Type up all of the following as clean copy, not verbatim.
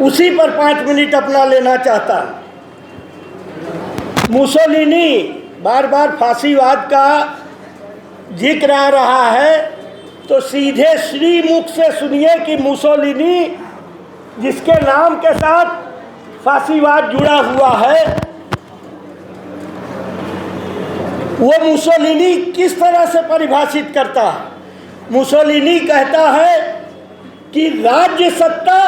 उसी पर 5 मिनट अपना लेना चाहता। मुसोलिनी, बार बार फांसीवाद का जिक्र आ रहा है, तो सीधे श्रीमुख से सुनिए कि मुसोलिनी जिसके नाम के साथ फांसीवाद जुड़ा हुआ है, वो मुसोलिनी किस तरह से परिभाषित करता है। मुसोलिनी कहता है कि राज्य सत्ता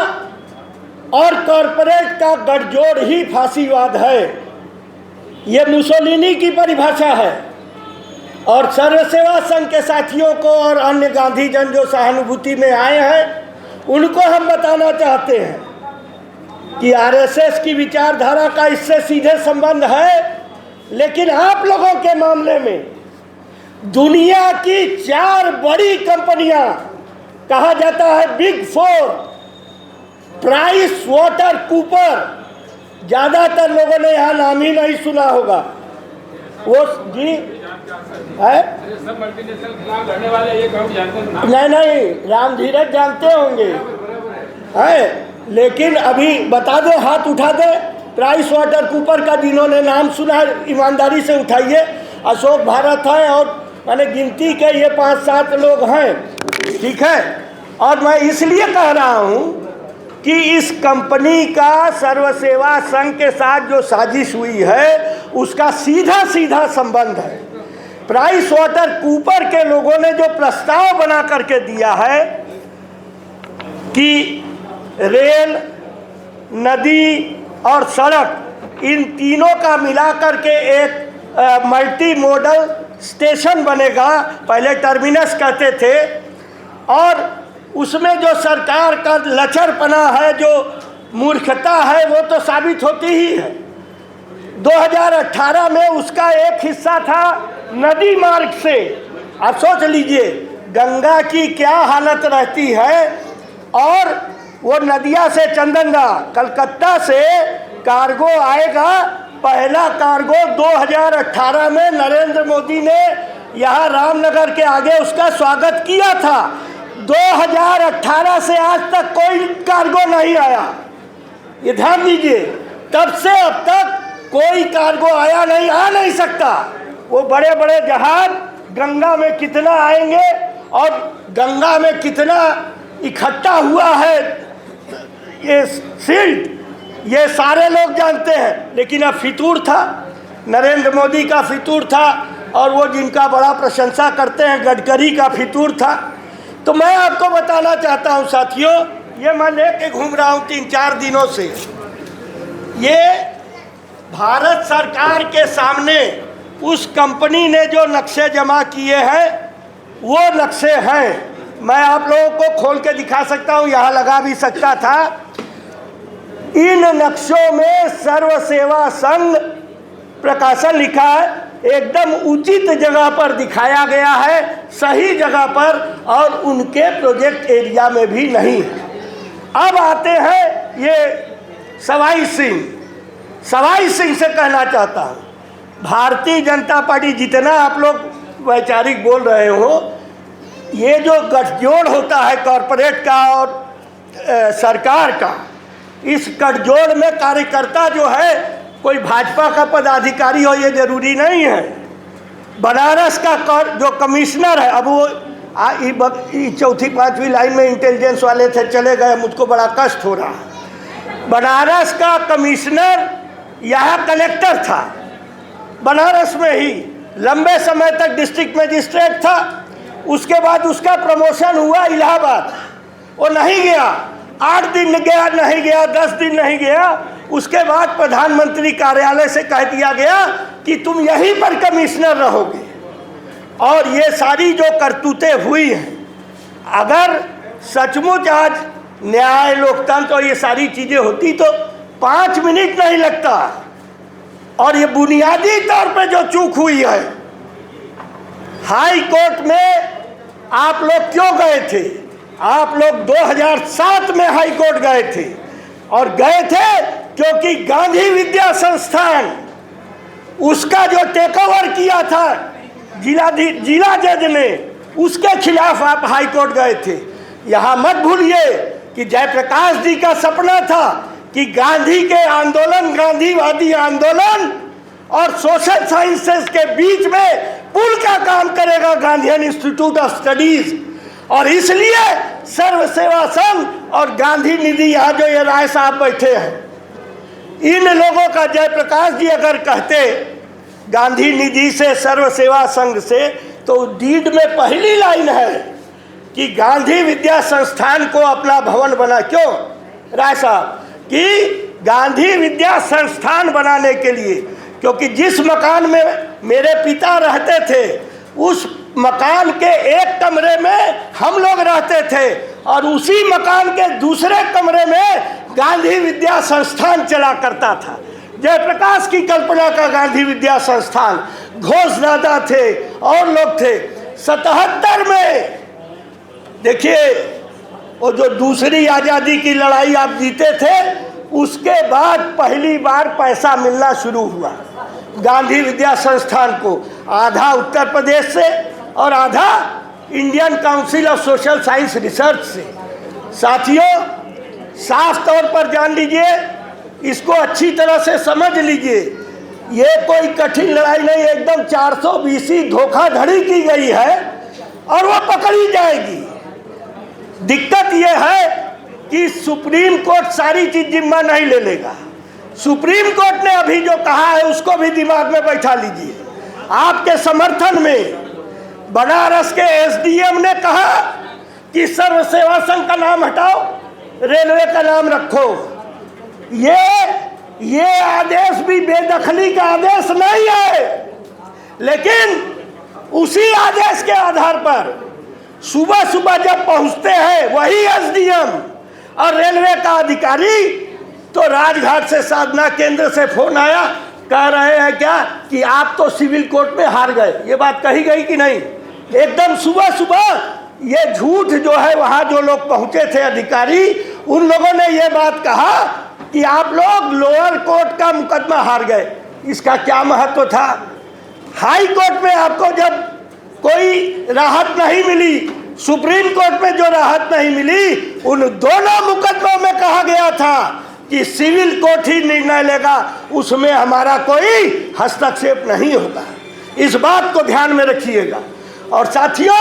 और कॉरपोरेट का गठजोड़ ही फांसीवाद है। ये मुसोलिनी की परिभाषा है। और सर्वसेवा संघ के साथियों को और अन्य गांधी जन जो सहानुभूति में आए हैं, उनको हम बताना चाहते हैं कि आरएसएस की विचारधारा का इससे सीधे संबंध है। लेकिन आप लोगों के मामले में दुनिया की 4 बड़ी कंपनियां, कहा जाता है बिग 4, प्राइस वाटर कूपर, ज़्यादातर लोगों ने यहाँ नाम ही नहीं सुना होगा। वो जी है, सब मल्टीनेशनल खिलाफ लड़ने वाले ये कौन जानते हैं? नहीं, राम धीरज जानते होंगे है, लेकिन अभी बता दे, हाथ उठा दे प्राइस वाटर कूपर का जिन्होंने नाम सुना है, ईमानदारी से उठाइए। अशोक भारत है और मैंने गिनती के ये 5-7 लोग हैं, ठीक है। और मैं इसलिए कह रहा हूँ कि इस कंपनी का सर्वसेवा संघ के साथ जो साजिश हुई है, उसका सीधा सीधा संबंध है। प्राइस वाटर कूपर के लोगों ने जो प्रस्ताव बना करके दिया है कि रेल, नदी और सड़क, इन तीनों का मिलाकर के एक मल्टी मॉडल स्टेशन बनेगा, पहले टर्मिनस कहते थे, और उसमें जो सरकार का लचरपना है, जो मूर्खता है, वो तो साबित होती ही है। 2018 में उसका एक हिस्सा था नदी मार्ग से। आप सोच लीजिए गंगा की क्या हालत रहती है। और वो नदिया से चंदनगा, कलकत्ता से कार्गो आएगा। पहला कार्गो 2018 में नरेंद्र मोदी ने यहाँ रामनगर के आगे उसका स्वागत किया था। 2018 से आज तक कोई कार्गो नहीं आया, ये ध्यान दीजिए। तब से अब तक कोई कार्गो आया नहीं, आ नहीं सकता। वो बड़े बड़े जहाज गंगा में कितना आएंगे और गंगा में कितना इकट्ठा हुआ है ये सिल्ट, ये सारे लोग जानते हैं। लेकिन अब फितूर था, नरेंद्र मोदी का फितूर था, और वो जिनका बड़ा प्रशंसा करते हैं गडकरी का फितूर था। तो मैं आपको बताना चाहता हूं साथियों, ये मैं लेके घूम रहा हूं 3-4 दिनों से। ये भारत सरकार के सामने उस कंपनी ने जो नक्शे जमा किए हैं, वो नक्शे हैं। मैं आप लोगों को खोल के दिखा सकता हूं, यहाँ लगा भी सकता था। इन नक्शों में सर्वसेवा संघ प्रकाशन लिखा है, एकदम उचित जगह पर दिखाया गया है, सही जगह पर, और उनके प्रोजेक्ट एरिया में भी नहीं है। अब आते हैं ये सवाई सिंह से कहना चाहता हूँ, भारतीय जनता पार्टी, जितना आप लोग वैचारिक बोल रहे हो, ये जो गठजोड़ होता है कॉरपोरेट का और सरकार का, इस गठजोड़ में कार्यकर्ता जो है कोई भाजपा का पदाधिकारी हो, ये जरूरी नहीं है। बनारस का जो कमिश्नर है, अब वो 4वीं-5वीं लाइन में इंटेलिजेंस वाले थे, चले गए, मुझको बड़ा कष्ट हो रहा है। बनारस का कमिश्नर यहाँ कलेक्टर था, बनारस में ही लंबे समय तक डिस्ट्रिक्ट मजिस्ट्रेट था। उसके बाद उसका प्रमोशन हुआ इलाहाबाद, वो नहीं गया, 8 दिन गया नहीं गया, 10 दिन नहीं गया। उसके बाद प्रधानमंत्री कार्यालय से कह दिया गया कि तुम यहीं पर कमिश्नर रहोगे। और ये सारी जो करतूतें हुई हैं, अगर सचमुच आज न्याय, लोकतंत्र और ये सारी चीज़ें होती तो 5 मिनट नहीं लगता। और ये बुनियादी तौर पे जो चूक हुई है, हाई कोर्ट में आप लोग क्यों गए थे? आप लोग 2007 में हाई कोर्ट गए थे, और गए थे क्योंकि गांधी विद्या संस्थान, उसका जो टेक ओवर किया था जिला जज ने, उसके खिलाफ आप हाई कोर्ट गए थे। यहाँ मत भूलिए कि जयप्रकाश जी का सपना था कि गांधी के आंदोलन, गांधीवादी आंदोलन और सोशल साइंसेस के बीच में पुल का काम करेगा गांधीयन इंस्टीट्यूट ऑफ स्टडीज। और इसलिए सर्व सेवा संघ और गांधी निधि, यहाँ जो ये राय साहब बैठे हैं, इन लोगों का जयप्रकाश जी अगर कहते गांधी निधि से, सर्व सेवा संघ से, तो डीड में पहली लाइन है कि गांधी विद्या संस्थान को अपना भवन बना। क्यों राय साहब? कि गांधी विद्या संस्थान बनाने के लिए, क्योंकि जिस मकान में मेरे पिता रहते थे उस मकान के एक कमरे में हम लोग रहते थे और उसी मकान के दूसरे कमरे में गांधी विद्या संस्थान चला करता था। जयप्रकाश की कल्पना का गांधी विद्या संस्थान, घोषदादा थे और लोग थे। 77 में देखिए, वो जो दूसरी आज़ादी की लड़ाई आप जीते थे, उसके बाद पहली बार पैसा मिलना शुरू हुआ गांधी विद्या संस्थान को, आधा उत्तर प्रदेश से और आधा Indian council of social science research से। साथियों, साफ तौर पर जान लीजिए, इसको अच्छी तरह से समझ लीजिए, ये कोई कठिन लड़ाई नहीं, एकदम 420 धोखाधड़ी की गई है और वो पकड़ी जाएगी। दिक्कत ये है कि सुप्रीम कोर्ट सारी चीज जिम्मा नहीं ले लेगा। सुप्रीम कोर्ट ने अभी जो कहा है उसको भी दिमाग में बैठा लीजिए। आपके समर्थन में बनारस के एसडीएम ने कहा कि सर्व सेवा संघ का नाम हटाओ, रेलवे का नाम रखो। ये आदेश भी बेदखली का आदेश नहीं है, लेकिन उसी आदेश के आधार पर सुबह सुबह जब पहुंचते हैं वही एसडीएम और रेलवे का अधिकारी, तो राजघाट से साधना केंद्र से फोन आया, कह रहे हैं क्या कि आप तो सिविल कोर्ट में हार गए। ये बात कही गई कि नहीं? एकदम सुबह सुबह ये झूठ जो है, वहाँ जो लोग पहुँचे थे अधिकारी, उन लोगों ने ये बात कहा कि आप लोग लोअर कोर्ट का मुकदमा हार गए। इसका क्या महत्व था? हाई कोर्ट में आपको जब कोई राहत नहीं मिली, सुप्रीम कोर्ट में जो राहत नहीं मिली, उन दोनों मुकदमों में कहा गया था कि सिविल कोर्ट ही निर्णय लेगा, उसमें हमारा कोई हस्तक्षेप नहीं होगा। इस बात को ध्यान में रखिएगा। और साथियों,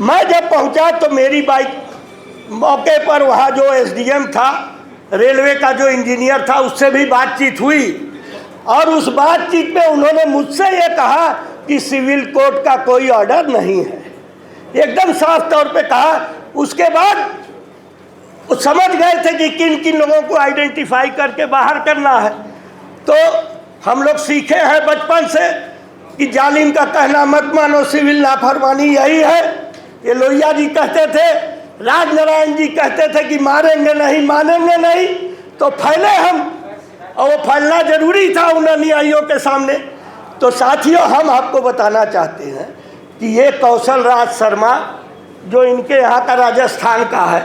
मैं जब पहुंचा तो मेरी बाइक मौके पर, वहाँ जो एसडीएम था, रेलवे का जो इंजीनियर था, उससे भी बातचीत हुई और उस बातचीत में उन्होंने मुझसे ये कहा कि सिविल कोर्ट का कोई ऑर्डर नहीं है, एकदम साफ तौर पे कहा। उसके बाद वो समझ गए थे कि किन किन लोगों को आइडेंटिफाई करके बाहर करना है। तो हम लोग सीखे हैं बचपन से कि जालिम का कहना मत मानो, सिविल लाफरमानी यही है। ये लोहिया जी कहते थे, राजनारायण जी कहते थे कि मारेंगे नहीं, मानेंगे नहीं, तो फैले हम, और वो फैलना जरूरी था उन अनुयायियों के सामने। तो साथियों, हम आपको बताना चाहते हैं कि ये कौशल राज शर्मा जो इनके यहाँ का राजस्थान का है,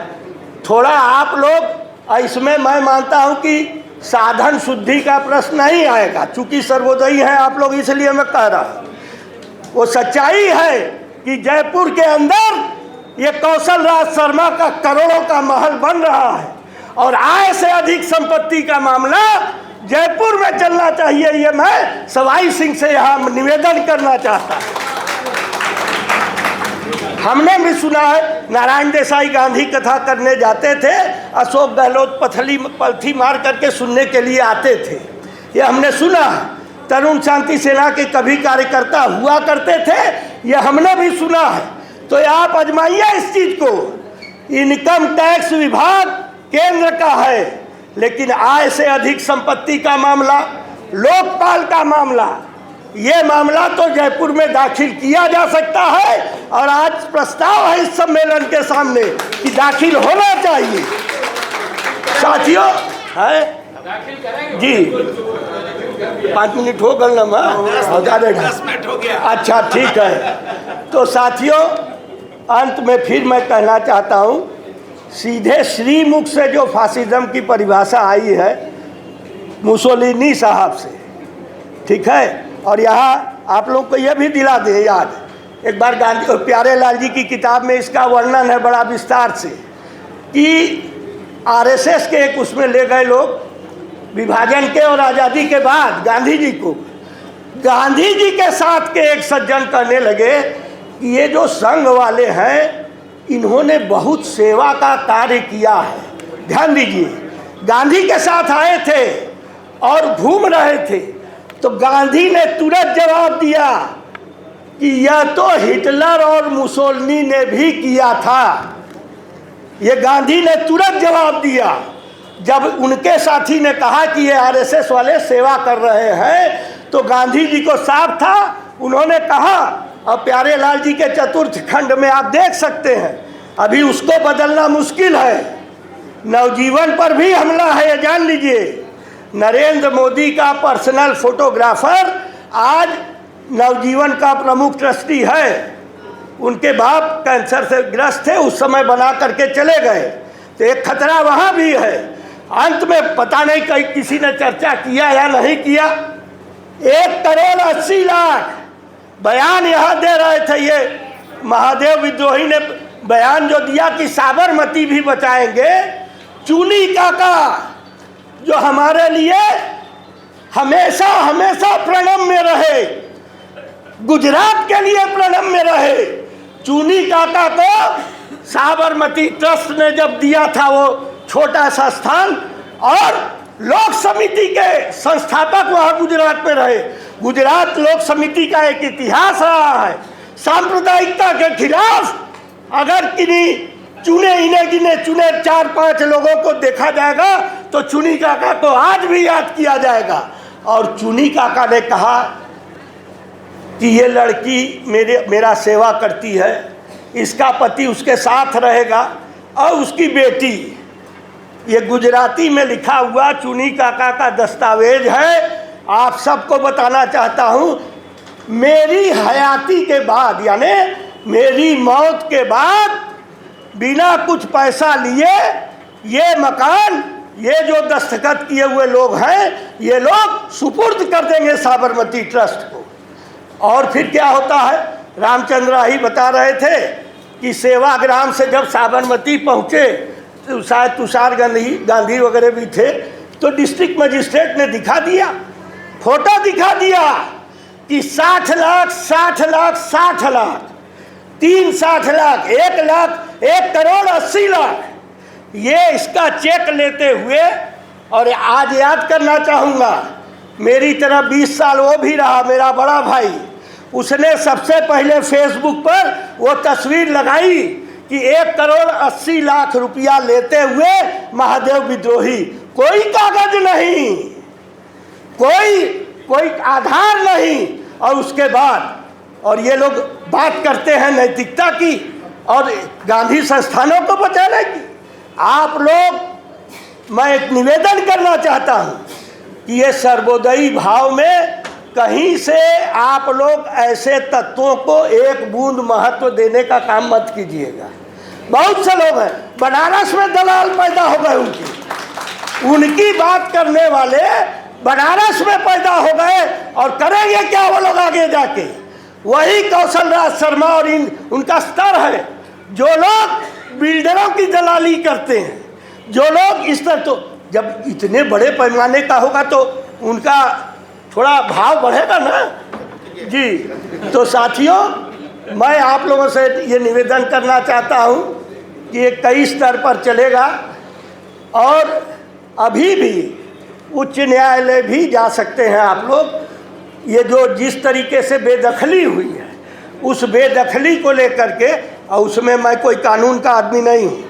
थोड़ा आप लोग इसमें, मैं मानता हूँ कि साधन शुद्धि का प्रश्न नहीं आएगा, चूँकि सर्वोदयी हैं आप लोग, इसलिए मैं कह रहा हूँ। वो सच्चाई है कि जयपुर के अंदर ये कौशल राज शर्मा का करोड़ों का महल बन रहा है और आय से अधिक संपत्ति का मामला जयपुर में चलना चाहिए। ये मैं सवाई सिंह से यहाँ निवेदन करना चाहता हूँ। हमने भी सुना है, नारायण देसाई गांधी कथा करने जाते थे, अशोक गहलोत पलथी मार करके सुनने के लिए आते थे, ये हमने सुना है। तरुण शांति सेना के कभी कार्यकर्ता हुआ करते थे, ये हमने भी सुना है। तो आप आजमाइए इस चीज़ को। इनकम टैक्स विभाग केंद्र का है, लेकिन आय से अधिक संपत्ति का मामला, लोकपाल का मामला, ये मामला तो जयपुर में दाखिल किया जा सकता है और आज प्रस्ताव है इस सम्मेलन के सामने कि दाखिल होना चाहिए। साथियों, है दाखिल करेंगे जी, 5 मिनट हो गए ना, 10 मिनट हो गया। अच्छा, ठीक है। तो साथियों, अंत में फिर मैं कहना चाहता हूँ, सीधे श्रीमुख से जो फासिज्म की परिभाषा आई है मुसोलिनी साहब से, ठीक है। और यहाँ आप लोग को यह भी दिला दे याद, एक बार गांधी प्यारे लाल जी की किताब में इसका वर्णन है बड़ा विस्तार से। कि आरएसएस के एक उसमें ले गए लोग विभाजन के और आज़ादी के बाद गांधी जी को। गांधी जी के साथ के एक सज्जन कहने लगे कि ये जो संघ वाले हैं इन्होंने बहुत सेवा का कार्य किया है। ध्यान दीजिए, गांधी के साथ आए थे और घूम रहे थे, तो गांधी ने तुरंत जवाब दिया कि यह तो हिटलर और मुसोलिनी ने भी किया था। ये गांधी ने तुरंत जवाब दिया। जब उनके साथी ने कहा कि ये आरएसएस वाले सेवा कर रहे हैं, तो गांधी जी को साफ था, उन्होंने कहा, और प्यारे लाल जी के चतुर्थ खंड में आप देख सकते हैं, अभी उसको बदलना मुश्किल है। नवजीवन पर भी हमला है, ये जान लीजिए। नरेंद्र मोदी का पर्सनल फोटोग्राफर आज नवजीवन का प्रमुख ट्रस्टी है। उनके बाप कैंसर से ग्रस्त थे, उस समय बना करके चले गए, तो एक खतरा वहाँ भी है। अंत में पता नहीं कहीं किसी ने चर्चा किया या नहीं किया, 1,80,00,000 बयान यहाँ दे रहे थे। ये महादेव विद्रोही ने बयान जो दिया कि साबरमती भी बचाएंगे। चुनी काका जो हमारे लिए हमेशा हमेशा प्रणम में रहे, गुजरात के लिए प्रणम में रहे, चुनी काका को साबरमती ट्रस्ट ने जब दिया था वो छोटा सा स्थान, और लोक समिति के संस्थापक वहाँ गुजरात में रहे। गुजरात लोक समिति का एक इतिहास रहा है। सांप्रदायिकता के खिलाफ अगर किन्हीं चुने 4-5 लोगों को देखा जाएगा तो चुनी काका को आज भी याद किया जाएगा। और चुनी काका ने कहा कि ये लड़की मेरा सेवा करती है, इसका पति उसके साथ रहेगा, और उसकी बेटी, ये गुजराती में लिखा हुआ चुनी काका का दस्तावेज है। आप सबको बताना चाहता हूँ, मेरी हयाती के बाद, यानी मेरी मौत के बाद, बिना कुछ पैसा लिए ये मकान, ये जो दस्तखत किए हुए लोग हैं, ये लोग सुपुर्द कर देंगे साबरमती ट्रस्ट को। और फिर क्या होता है, रामचंद्र ही बता रहे थे कि सेवाग्राम से जब साबरमती पहुँचे, तो शायद तुषार गांधी वगैरह भी थे, तो डिस्ट्रिक्ट मजिस्ट्रेट ने दिखा दिया, फोटो दिखा दिया कि 60 लाख, 60 लाख, 60 लाख, 3 60 लाख, 1 लाख, 1,80,00,000 ये इसका चेक लेते हुए। और आज याद करना चाहूँगा, मेरी तरह 20 साल वो भी रहा, मेरा बड़ा भाई, उसने सबसे पहले फेसबुक पर वो तस्वीर लगाई कि 1,80,00,000 रुपया लेते हुए महादेव विद्रोही। कोई कागज नहीं, कोई आधार नहीं। और उसके बाद, और ये लोग बात करते हैं नैतिकता की और गांधी संस्थानों को बचाने की। आप लोग, मैं एक निवेदन करना चाहता हूँ कि ये सर्वोदयी भाव में कहीं से आप लोग ऐसे तत्वों को एक बूंद महत्व देने का काम मत कीजिएगा। बहुत से लोग हैं, बनारस में दलाल पैदा हो गए, उनकी बात करने वाले बनारस में पैदा हो गए, और करेंगे क्या वो लोग आगे जाके? वही कौशल राज शर्मा और उनका स्तर है, जो लोग बिल्डरों की दलाली करते हैं, जो लोग इस तरह। तो जब इतने बड़े पैमाने का होगा तो उनका थोड़ा भाव बढ़ेगा ना जी। तो साथियों, मैं आप लोगों से ये निवेदन करना चाहता हूँ कि ये कई स्तर पर चलेगा, और अभी भी उच्च न्यायालय भी जा सकते हैं आप लोग। ये जो जिस तरीके से बेदखली हुई है, उस बेदखली को लेकर के, और उसमें मैं कोई कानून का आदमी नहीं हूँ,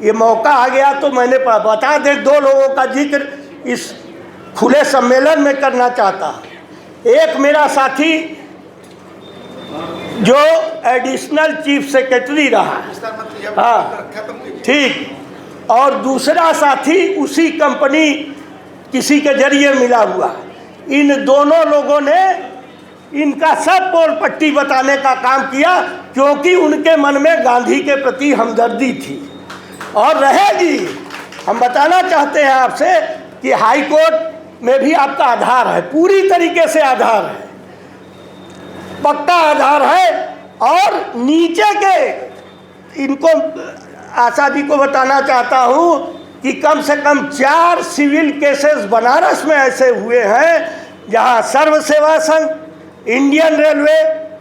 ये मौका आ गया तो मैंने बता दें, 2 लोगों का जिक्र इस खुले सम्मेलन में करना चाहता। एक मेरा साथी जो एडिशनल चीफ सेक्रेटरी रहा, हाँ ठीक, और दूसरा साथी उसी कंपनी किसी के जरिए मिला हुआ। इन दोनों लोगों ने इनका सब पोल पट्टी बताने का काम किया, क्योंकि उनके मन में गांधी के प्रति हमदर्दी थी और रहेगी। हम बताना चाहते हैं आपसे कि हाई कोर्ट में भी आपका आधार है, पूरी तरीके से आधार है, पक्का आधार है। और नीचे के इनको आशा जी को बताना चाहता हूँ कि कम से कम 4 सिविल केसेस बनारस में ऐसे हुए हैं जहाँ सर्व सेवा संघ, Indian railway,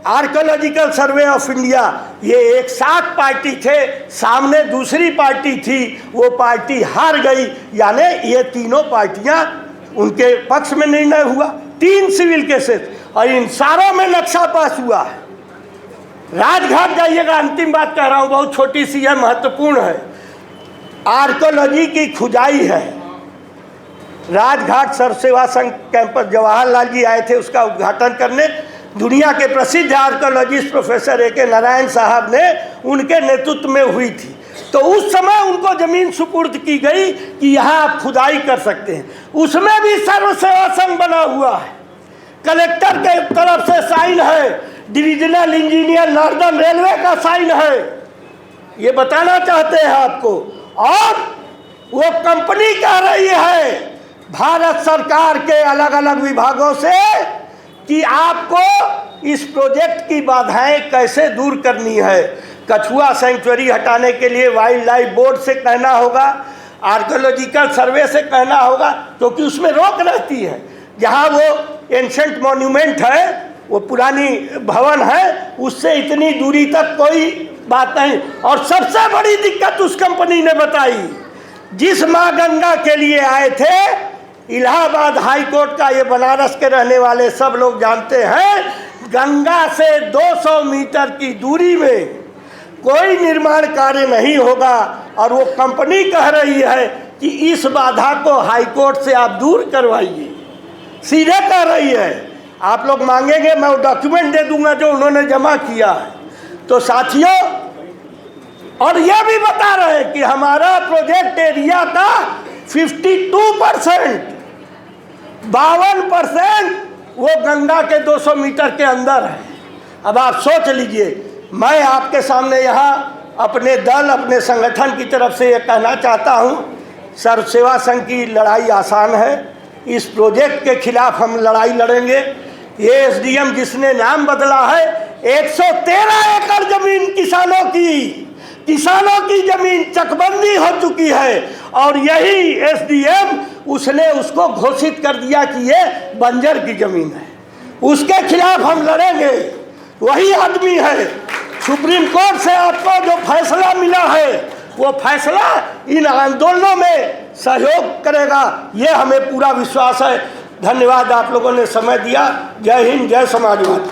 archaeological survey of India, ये एक साथ पार्टी थे, सामने दूसरी पार्टी थी, वो पार्टी हार गई। यानी ये तीनों पार्टियां उनके पक्ष में निर्णय हुआ। 3 सिविल केसेस और इन सारों में नक्शा पास हुआ है। राजघाट जाइएगा, अंतिम बात कह रहा हूँ, बहुत छोटी सी है, महत्वपूर्ण है। आर्कोलॉजी की खुदाई है। राजघाट सर्व सेवा संघ कैंपस जवाहरलाल जी आए थे उसका उद्घाटन करने। दुनिया के प्रसिद्ध आर्कोलॉजिस्ट प्रोफेसर A.K. नारायण साहब ने उनके नेतृत्व में हुई थी। तो उस समय उनको जमीन सुपुर्द की गई कि यहाँ आप खुदाई कर सकते हैं। उसमें भी सर्व सेवा संघ बना हुआ है, कलेक्टर के तरफ से साइन है, डिविजनल इंजीनियर नॉर्दर्न रेलवे का साइन है। ये बताना चाहते हैं आपको। और वो कंपनी कह रही है भारत सरकार के अलग अलग विभागों से कि आपको इस प्रोजेक्ट की बाधाएं कैसे दूर करनी है। कछुआ सेंचुरी हटाने के लिए वाइल्ड लाइफ बोर्ड से कहना होगा, आर्कोलॉजिकल सर्वे से कहना होगा, क्योंकि उसमें रोक रहती है। जहां वो एंशंट मॉन्यूमेंट है, वो पुरानी भवन है, उससे इतनी दूरी तक कोई बात नहीं। और सबसे बड़ी दिक्कत उस कंपनी ने बताई, जिस माँ गंगा के लिए आए थे, इलाहाबाद हाई कोर्ट का, ये बनारस के रहने वाले सब लोग जानते हैं, गंगा से 200 मीटर की दूरी में कोई निर्माण कार्य नहीं होगा। और वो कंपनी कह रही है कि इस बाधा को हाई कोर्ट से आप दूर करवाइए, सीधे कह रही है। आप लोग मांगेंगे, मैं वो डॉक्यूमेंट दे दूंगा जो उन्होंने जमा किया है। तो साथियों, और यह भी बता रहे हैं कि हमारा प्रोजेक्ट एरिया का 52%, 52% वो गंगा के 200 मीटर के अंदर है। अब आप सोच लीजिए, मैं आपके सामने यहाँ अपने दल, अपने संगठन की तरफ से ये कहना चाहता हूँ, सर्व सेवा संघ की लड़ाई आसान है। इस प्रोजेक्ट के खिलाफ हम लड़ाई लड़ेंगे। ये SDM जिसने नाम बदला है, 113 एकड़ जमीन किसानों की जमीन चकबंदी हो चुकी है। और यही SDM उसने उसको घोषित कर दिया कि ये बंजर की जमीन है। उसके खिलाफ हम लड़ेंगे। वही आदमी है, सुप्रीम कोर्ट से आपको जो फैसला मिला है, वो फैसला इन आंदोलनों में सहयोग करेगा, ये हमें पूरा विश्वास है। धन्यवाद, आप लोगों ने समय दिया। जय हिंद, जय समाजवाद।